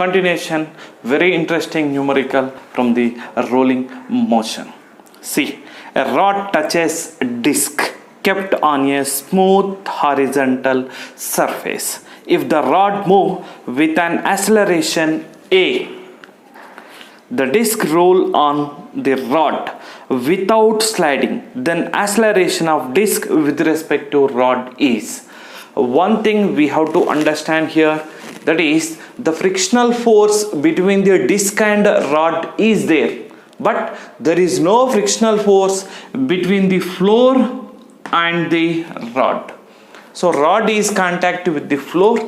continuation, very interesting numerical from the rolling motion. See, a rod touches a disc kept on a smooth horizontal surface. If the rod moves with an acceleration a, the disc roll on the rod without sliding, then acceleration of disc with respect to rod is. One thing we have to understand here, that is the frictional force between the disc and rod is there, but there is no frictional force between the floor and the rod. So rod is contact with the floor,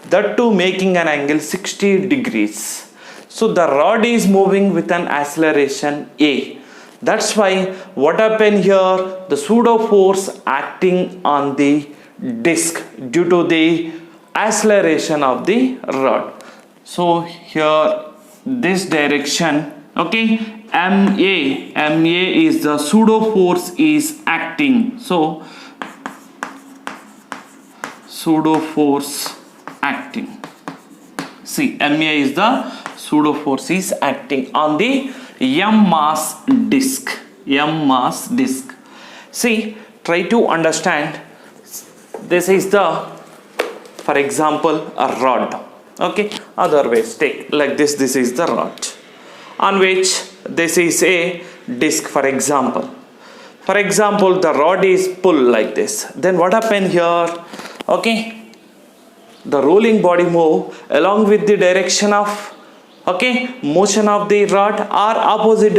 that too making an angle 60 degrees. So the rod is moving with an acceleration a. That's why what happened here, the pseudo force acting on the disc due to the acceleration of the rod. So here this direction, okay, ma is the pseudo force is acting. So pseudo force acting. See, ma is the pseudo force is acting on the m mass disc. See, try to understand. This is the, for example, a rod. Okay, otherwise take like this. This is the rod on which this is a disc. For example, the rod is pulled like this. Then what happened here? Okay, the rolling body move along with the direction of, okay, motion of the rod or opposite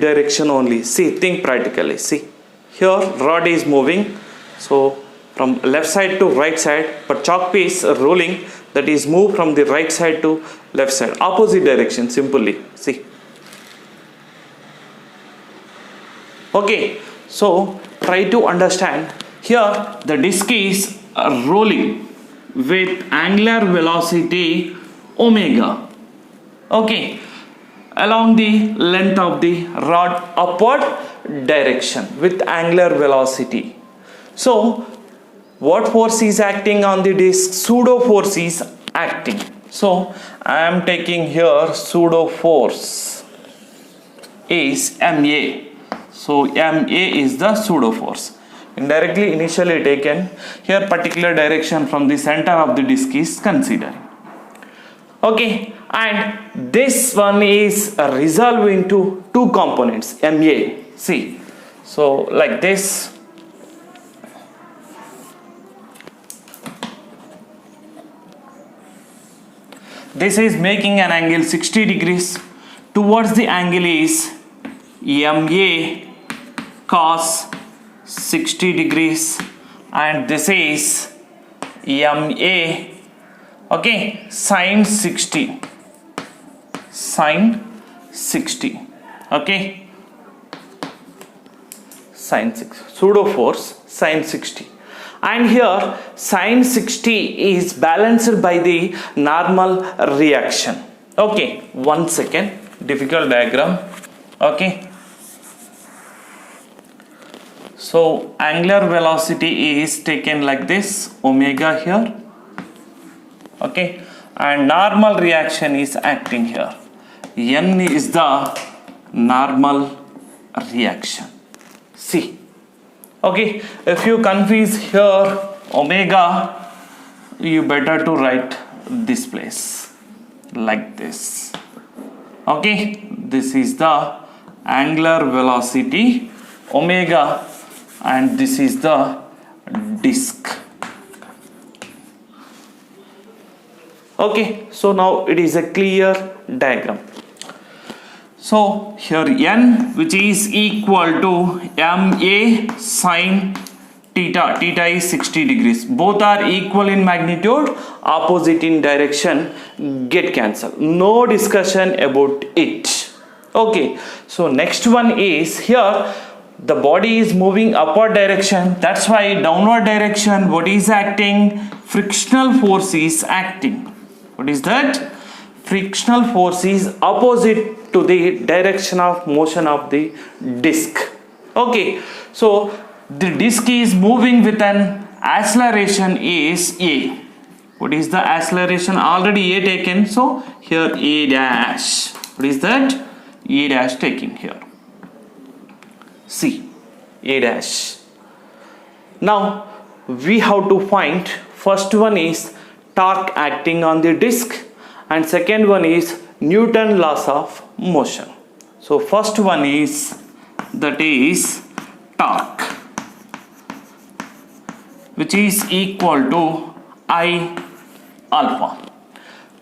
direction only. See, think practically. See, here rod is moving, so from left side to right side, but chalk piece rolling, that is move from the right side to left side, opposite direction simply. See, okay, so try to understand here. The disc is rolling with angular velocity omega, okay, along the length of the rod upward direction with angular velocity. So what force is acting on the disc? Pseudo force is acting. So I am taking here pseudo force is ma. So ma is the pseudo force, indirectly initially taken. Here particular direction from the center of the disc is considered. Okay, and this one is resolved into two components, ma. See, so like this. This is making an angle 60 degrees. Towards the angle is ma cos 60 degrees, and this is ma, okay, sin 60, okay, sin 6, pseudo force sin 60. And here sin 60 is balanced by the normal reaction. Okay, 1 second, difficult diagram. Okay, so angular velocity is taken like this, omega here. Okay, and normal reaction is acting here. N is the normal reaction. See, okay, if you confuse here omega, you better to write this place like this. Okay, this is the angular velocity omega, and this is the disc. Okay, so now it is a clear diagram. So here n, which is equal to ma sin theta, theta is 60 degrees. Both are equal in magnitude, opposite in direction, get cancelled. No discussion about it. Okay, so next one is here the body is moving upward direction. That's why downward direction, what is acting? Frictional force is acting. What is that? Frictional force is opposite to the direction of motion of the disc. Okay, so the disc is moving with an acceleration is a. What is the acceleration? Already A taken, so here A dash. What is that? A dash taking here. C, A dash. Now we have to find, first one is torque acting on the disc and second one is Newton laws of motion. So first one is, that is torque, which is equal to I alpha.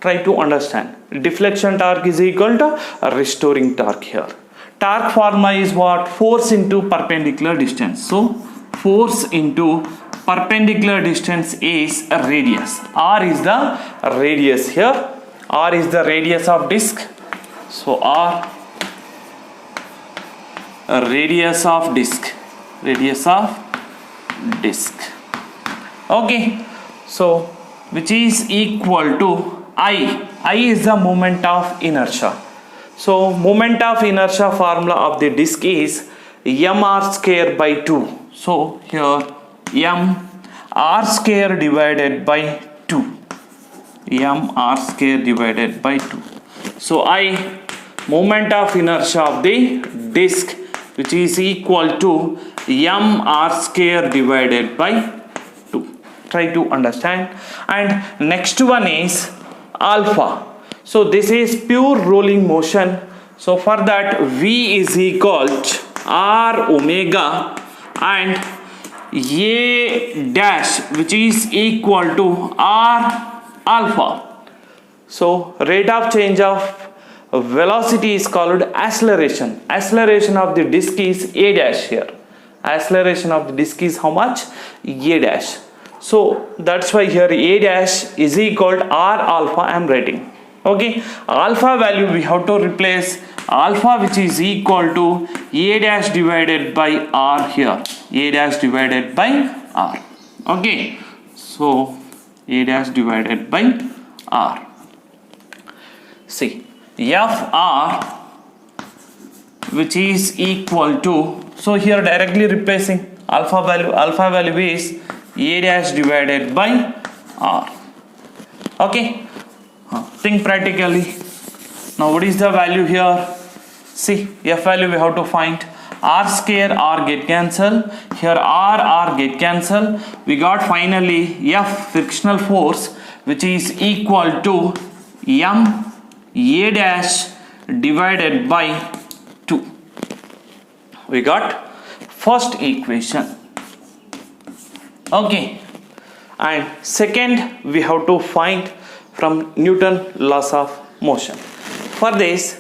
Try to understand. Deflection torque is equal to restoring torque here. Torque formula is what? Force into perpendicular distance. So force into perpendicular distance is a radius. R is the radius here. R is the radius of disc. So R, radius of disc. Radius of disc. Okay. So which is equal to I. I is the moment of inertia. So moment of inertia formula of the disc is mr square by 2. So here m r square divided by 2. M r square divided by 2. So I, moment of inertia of the disc, which is equal to m r square divided by 2. Try to understand. And next one is alpha. So this is pure rolling motion. So for that V is equal to R omega and A dash, which is equal to R alpha. So rate of change of velocity is called acceleration. Acceleration of the disc is A dash here. Acceleration of the disc is how much? A dash. So that's why here A dash is equal to R alpha I am writing. Okay, alpha value we have to replace alpha, which is equal to A dash divided by R here. A dash divided by R. Okay, so A dash divided by R. See, FR, which is equal to, so here directly replacing alpha value is A dash divided by R. Okay, think practically. Now what is the value here? See, F value we have to find. R square R get cancel. Here R get cancel. We got finally F frictional force, which is equal to M A dash divided by 2. We got first equation. Okay, and second we have to find from Newton laws of motion. For this,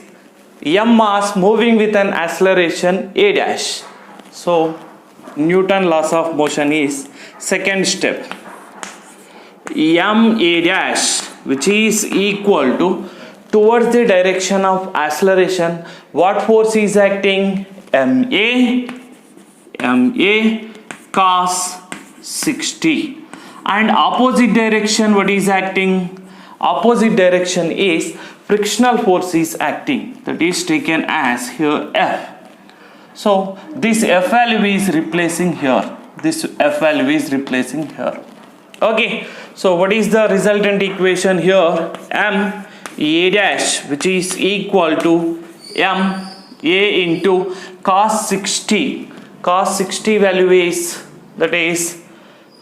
m mass moving with an acceleration A dash. So Newton laws of motion is second step. M A dash, which is equal to, towards the direction of acceleration, what force is acting? Ma cos 60. And opposite direction, what is acting? Opposite direction is frictional force is acting, that is taken as here F. So this F value is replacing here. This F value is replacing here. Okay, so what is the resultant equation here? M A dash, which is equal to M A into cos 60. Cos 60 value is, that is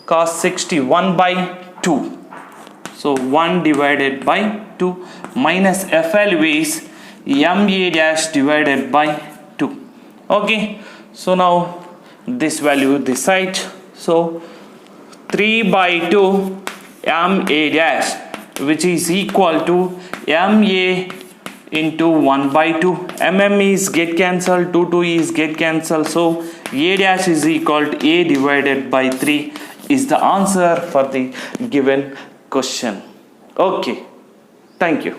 cos 60 1 by 2. So 1 divided by 2 minus F value is M A dash divided by 2. Okay, so now this value this side. So 3 by 2 M A dash, which is equal to M A into 1 by 2. mm is get cancelled, 2 is get cancelled. So A dash is equal to A divided by 3 is the answer for the given question. Okay, thank you.